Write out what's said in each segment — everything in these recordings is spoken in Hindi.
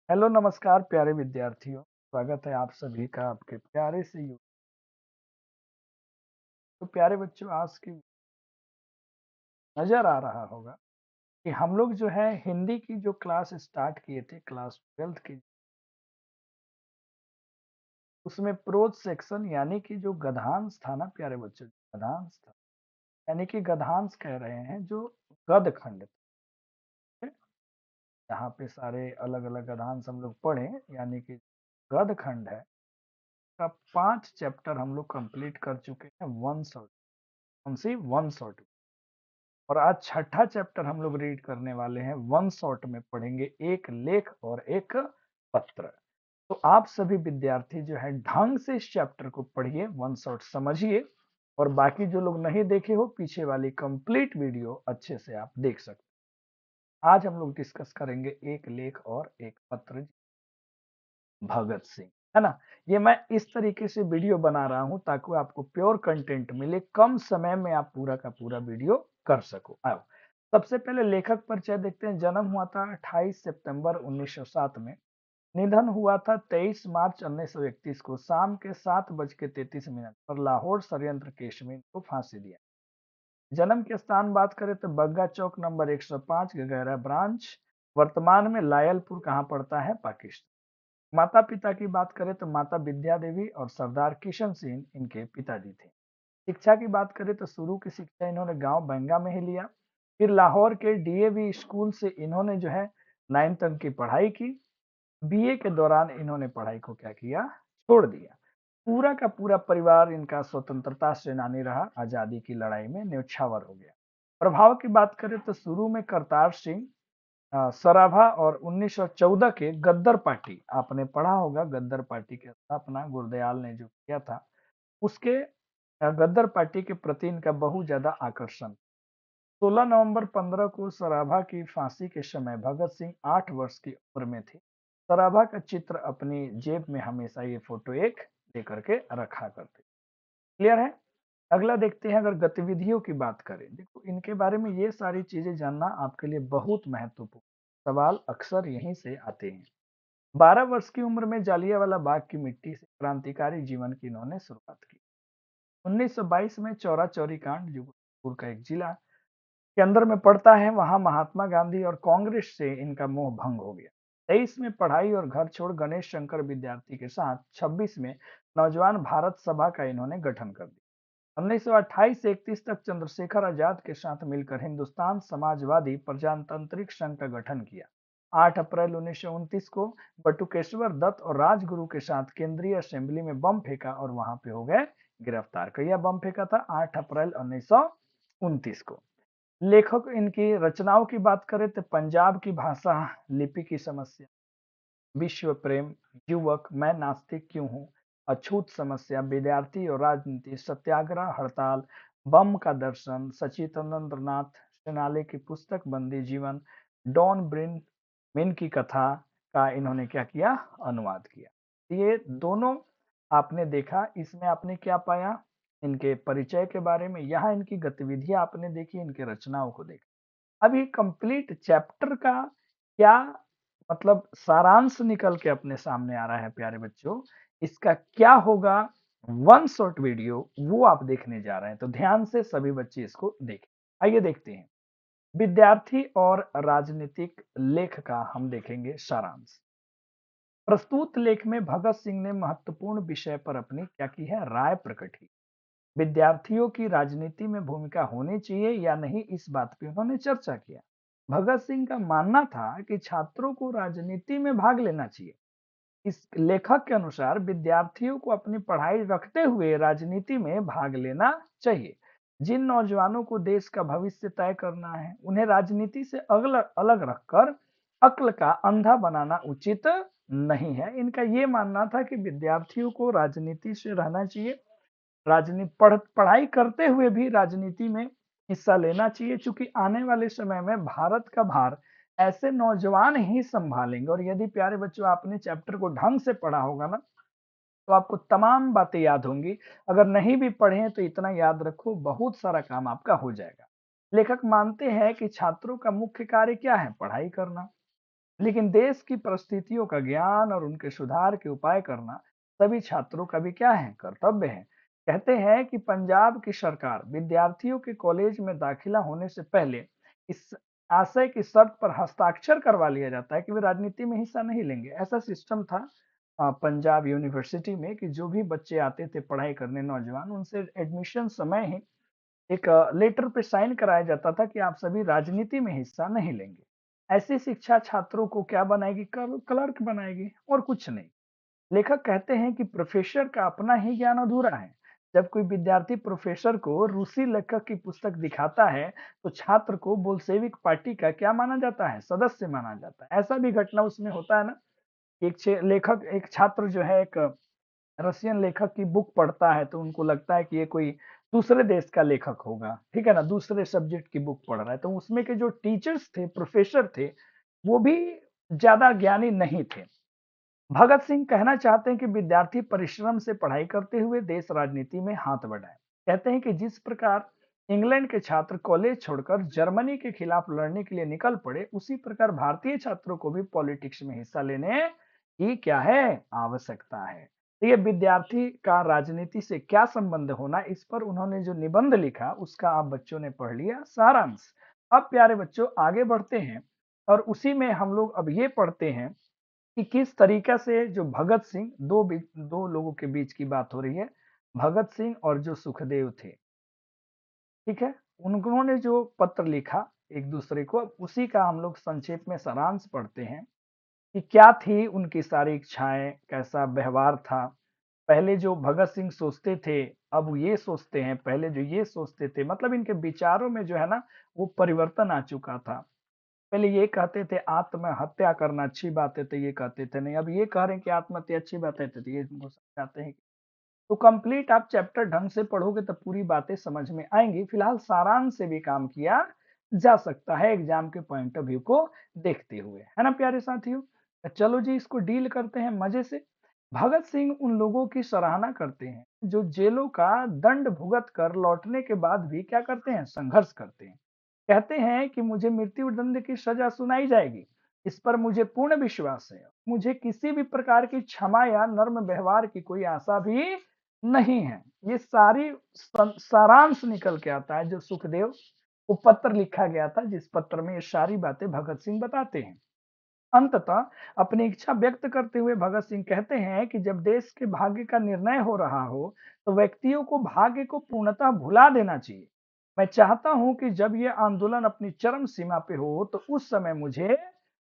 हेलो नमस्कार प्यारे विद्यार्थियों। स्वागत है आप सभी का आपके प्यारे से तो प्यारे बच्चों, आज की नजर आ रहा होगा कि हम लोग जो है हिंदी की जो क्लास स्टार्ट किए थे, क्लास 12th की, उसमें प्रोज सेक्शन यानी कि जो गद्यांश था ना प्यारे बच्चों, गद्यांश था, यानी कि गद्यांश कह रहे हैं जो गद खंड थे, यहाँ पे सारे अलग अलग गद्यांश हम लोग पढ़े, यानी कि गद खंड है का 5 चैप्टर हम लोग कंप्लीट कर चुके हैं वन शॉट, कौन सी वन शॉट। और आज छठा चैप्टर हम लोग रीड करने वाले हैं, वन शॉट में पढ़ेंगे एक लेख और एक पत्र। तो आप सभी विद्यार्थी जो है ढंग से इस चैप्टर को पढ़िए, वन शॉट समझिए, और बाकी जो लोग नहीं देखे हो पीछे वाली कंप्लीट वीडियो अच्छे से आप देख सकते हैं। आज हम लोग डिस्कस करेंगे एक लेख और एक पत्र, भगत सिंह, है ना। ये मैं इस तरीके से वीडियो बना रहा हूं ताकि आपको प्योर कंटेंट मिले, कम समय में आप पूरा का पूरा वीडियो कर सको। आओ सबसे पहले लेखक परिचय देखते हैं। जन्म हुआ था 28 सितंबर 1907 में। निधन हुआ था 23 मार्च 1931 को शाम के 7:33 पर लाहौर षड्यंत्र केस में इनको फांसी दिया। जन्म के स्थान बात करें तो बग्गा चौक नंबर 105 गगैरा ब्रांच, वर्तमान में लायलपुर कहाँ पड़ता है, पाकिस्तान। माता पिता की बात करें तो माता विद्या देवी और सरदार किशन सिंह इनके पिताजी थे। शिक्षा की बात करें तो शुरू की शिक्षा इन्होंने गांव बंगा में ही लिया। फिर लाहौर के डीएवी स्कूल से इन्होंने जो है 9th तक की पढ़ाई की। बीए के दौरान इन्होंने पढ़ाई को क्या किया, छोड़ दिया। पूरा का पूरा परिवार इनका स्वतंत्रता सेनानी रहा, आजादी की लड़ाई में न्यौछावर हो गया। प्रभाव की बात करें तो शुरू में करतार सिंह सराभा और 1914 के गद्दर पार्टी, आपने पढ़ा होगा गद्दर पार्टी की स्थापना गुरदयाल ने जो किया था, उसके गद्दर पार्टी के प्रति इनका बहुत ज्यादा आकर्षण। 16 नवंबर 15 को सराभा की फांसी के समय भगत सिंह 8 वर्ष की उम्र में थे। सराभा का चित्र अपनी जेब में हमेशा ये फोटो एक लेकर के रखा करते। क्लियर है। अगला देखते हैं, अगर गतिविधियों की बात करें, देखो इनके बारे में ये सारी चीजें जानना आपके लिए बहुत महत्वपूर्ण, सवाल अक्सर यहीं से आते हैं। 12 वर्ष की उम्र में जालियांवाला बाग की मिट्टी से क्रांतिकारी जीवन की इन्होंने शुरुआत की। 1922 में चौरा चौरी कांड, जो गोरखपुर का एक जिला के अंदर में पड़ता है, वहां महात्मा गांधी और कांग्रेस से इनका मोह भंग हो गया। 23 में पढ़ाई और घर छोड़ गणेश शंकर विद्यार्थी के साथ 26 में नौजवान भारत सभा का इन्होंने गठन कर दिया। 1928 से 31 तक चंद्रशेखर आजाद के साथ मिलकर हिंदुस्तान समाजवादी प्रजातांत्रिक संघ का गठन किया। 8 अप्रैल 1929 को बटुकेश्वर दत्त और राजगुरु के साथ केंद्रीय असेंबली में बम फेंका और वहां पे हो गए गिरफ्तार। कहिया बम फेंका था, 8 अप्रैल 1929 को। लेखक इनकी रचनाओं की बात करें तो पंजाब की भाषा लिपि की समस्या, विश्व प्रेम, युवक, मैं नास्तिक क्यों हूँ, अछूत समस्या, विद्यार्थी और राजनीति, सत्याग्रह, हड़ताल, बम का दर्शन, सचिदानंद नाथ सेनाले की पुस्तक बंदी जीवन, डॉन ब्रिन मिन की कथा का इन्होंने क्या किया, अनुवाद किया। ये दोनों आपने देखा, इसमें आपने क्या पाया, इनके परिचय के बारे में, यहाँ इनकी गतिविधियां आपने देखी, इनके रचनाओं को देखा। अब ये कंप्लीट चैप्टर का क्या मतलब सारांश निकल के अपने सामने आ रहा है प्यारे बच्चों, इसका क्या होगा, वन शॉट वीडियो वो आप देखने जा रहे हैं, तो ध्यान से सभी बच्चे इसको देखें। आइए देखते हैं, विद्यार्थी और राजनीतिक लेख का हम देखेंगे सारांश। प्रस्तुत लेख में भगत सिंह ने महत्वपूर्ण विषय पर अपनी क्या की है, राय प्रकट की। विद्यार्थियों की राजनीति में भूमिका होनी चाहिए या नहीं, इस बात पे उन्होंने चर्चा किया। भगत सिंह का मानना था कि छात्रों को राजनीति में भाग लेना चाहिए। इस लेखक के अनुसार विद्यार्थियों को अपनी पढ़ाई रखते हुए राजनीति में भाग लेना चाहिए। जिन नौजवानों को देश का भविष्य तय करना है, उन्हें राजनीति से अलग अलग रखकर अक्ल का अंधा बनाना उचित नहीं है। इनका ये मानना था कि विद्यार्थियों को राजनीति से रहना चाहिए, राजनीति पढ़ाई करते हुए भी राजनीति में हिस्सा लेना चाहिए, क्योंकि आने वाले समय में भारत का भार ऐसे नौजवान ही संभालेंगे। और यदि प्यारे बच्चों आपने चैप्टर को ढंग से पढ़ा होगा ना, तो आपको तमाम बातें याद होंगी। अगर नहीं भी पढ़े तो इतना याद रखो, बहुत सारा काम आपका हो जाएगा। लेखक मानते हैं कि छात्रों का मुख्य कार्य क्या है, पढ़ाई करना। लेकिन देश की परिस्थितियों का ज्ञान और उनके सुधार के उपाय करना सभी छात्रों का भी क्या है, कर्तव्य है। कहते हैं कि पंजाब की सरकार विद्यार्थियों के कॉलेज में दाखिला होने से पहले इस आशय की शर्त पर हस्ताक्षर करवा लिया जाता है कि वे राजनीति में हिस्सा नहीं लेंगे। ऐसा सिस्टम था पंजाब यूनिवर्सिटी में कि जो भी बच्चे आते थे पढ़ाई करने, नौजवान, उनसे एडमिशन समय ही एक लेटर पे साइन कराया जाता था कि आप सभी राजनीति में हिस्सा नहीं लेंगे। ऐसी शिक्षा छात्रों को क्या बनाएगी, क्लर्क बनाएगी और कुछ नहीं। लेखक कहते हैं कि प्रोफेसर का अपना ही ज्ञान अधूरा है। जब कोई विद्यार्थी प्रोफेसर को रूसी लेखक की पुस्तक दिखाता है तो छात्र को बोल्शेविक पार्टी का क्या माना जाता है, सदस्य माना जाता है। ऐसा भी घटना उसमें होता है ना। एक छात्र जो है एक रशियन लेखक की बुक पढ़ता है तो उनको लगता है कि ये कोई दूसरे देश का लेखक होगा, ठीक है ना, दूसरे सब्जेक्ट की बुक पढ़ रहा है। तो उसमें के जो टीचर्स थे, प्रोफेसर थे, वो भी ज्यादा ज्ञानी नहीं थे। भगत सिंह कहना चाहते हैं कि विद्यार्थी परिश्रम से पढ़ाई करते हुए देश राजनीति में हाथ बढ़ाए। कहते हैं कि जिस प्रकार इंग्लैंड के छात्र कॉलेज छोड़कर जर्मनी के खिलाफ लड़ने के लिए निकल पड़े, उसी प्रकार भारतीय छात्रों को भी पॉलिटिक्स में हिस्सा लेने की क्या है, आवश्यकता है। तो ये विद्यार्थी का राजनीति से क्या संबंध होना, इस पर उन्होंने जो निबंध लिखा उसका आप बच्चों ने पढ़ लिया सारांश। अब प्यारे बच्चों आगे बढ़ते हैं और उसी में हम लोग अब ये पढ़ते हैं कि किस तरीका से जो भगत सिंह, दो लोगों के बीच की बात हो रही है, भगत सिंह और जो सुखदेव थे, ठीक है, उन्होंने जो पत्र लिखा एक दूसरे को, अब उसी का हम लोग संक्षेप में सारांश पढ़ते हैं कि क्या थी उनकी सारी इच्छाएं, कैसा व्यवहार था। पहले जो भगत सिंह सोचते थे अब ये सोचते हैं, पहले जो ये सोचते थे, मतलब इनके विचारों में जो है ना वो परिवर्तन आ चुका था। पहले ये कहते थे आत्महत्या करना अच्छी बात है तो ये कहते थे नहीं, अब ये कह रहे हैं कि आत्महत्या अच्छी बात है तो ये इनको समझाते हैं। तो कंप्लीट आप चैप्टर ढंग से पढ़ोगे तो पूरी बातें समझ में आएंगी। फिलहाल सारांश से भी काम किया जा सकता है एग्जाम के पॉइंट ऑफ व्यू को देखते हुए, है ना प्यारे साथियों। तो चलो जी इसको डील करते हैं मजे से। भगत सिंह उन लोगों की सराहना करते हैं जो जेलों का दंड भुगत कर लौटने के बाद भी क्या करते हैं, संघर्ष करते हैं। कहते हैं कि मुझे मृत्यु दंड की सजा सुनाई जाएगी, इस पर मुझे पूर्ण विश्वास है। मुझे किसी भी प्रकार की क्षमा या नर्म व्यवहार की कोई आशा भी नहीं है। ये सारी सारांश निकल के आता है जो सुखदेव को पत्र लिखा गया था, जिस पत्र में ये सारी बातें भगत सिंह बताते हैं। अंततः अपनी इच्छा व्यक्त करते हुए भगत सिंह कहते हैं कि जब देश के भाग्य का निर्णय हो रहा हो तो व्यक्तियों को भाग्य को पूर्णतः भुला देना चाहिए। मैं चाहता हूं कि जब यह आंदोलन अपनी चरम सीमा पे हो तो उस समय मुझे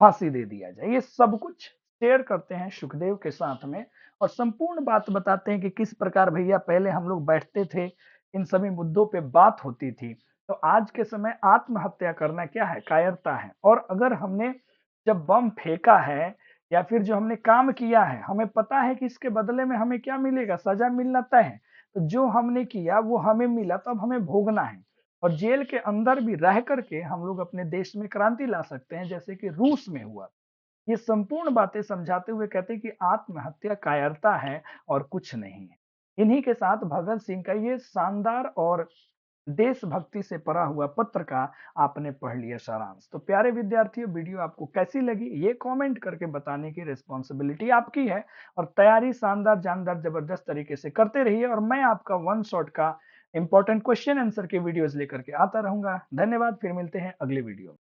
फांसी दे दिया जाए। ये सब कुछ शेयर करते हैं सुखदेव के साथ में और संपूर्ण बात बताते हैं कि किस प्रकार भैया पहले हम लोग बैठते थे, इन सभी मुद्दों पे बात होती थी। तो आज के समय आत्महत्या करना क्या है, कायरता है। और अगर हमने जब बम फेंका है या फिर जो हमने काम किया है, हमें पता है कि इसके बदले में हमें क्या मिलेगा, सजा मिलना तय है। तो जो हमने किया वो हमें मिला, तो अब हमें भोगना है। और जेल के अंदर भी रह करके हम लोग अपने देश में क्रांति ला सकते हैं, जैसे कि रूस में हुआ। ये संपूर्ण बातें समझाते हुए कहते हैं कि आत्महत्या कायरता है और कुछ नहीं है। इन्हीं के साथ भगत सिंह का ये शानदार और देशभक्ति से भरा हुआ पत्र का आपने पढ़ लिया सारांश। तो प्यारे विद्यार्थियों वीडियो आपको कैसी लगी ये कमेंट करके बताने की रिस्पॉन्सिबिलिटी आपकी है। और तैयारी शानदार, जानदार, जबरदस्त तरीके से करते रहिए और मैं आपका वन शॉट का इंपॉर्टेंट क्वेश्चन आंसर के वीडियोस लेकर के आता रहूंगा। धन्यवाद, फिर मिलते हैं अगले वीडियो में।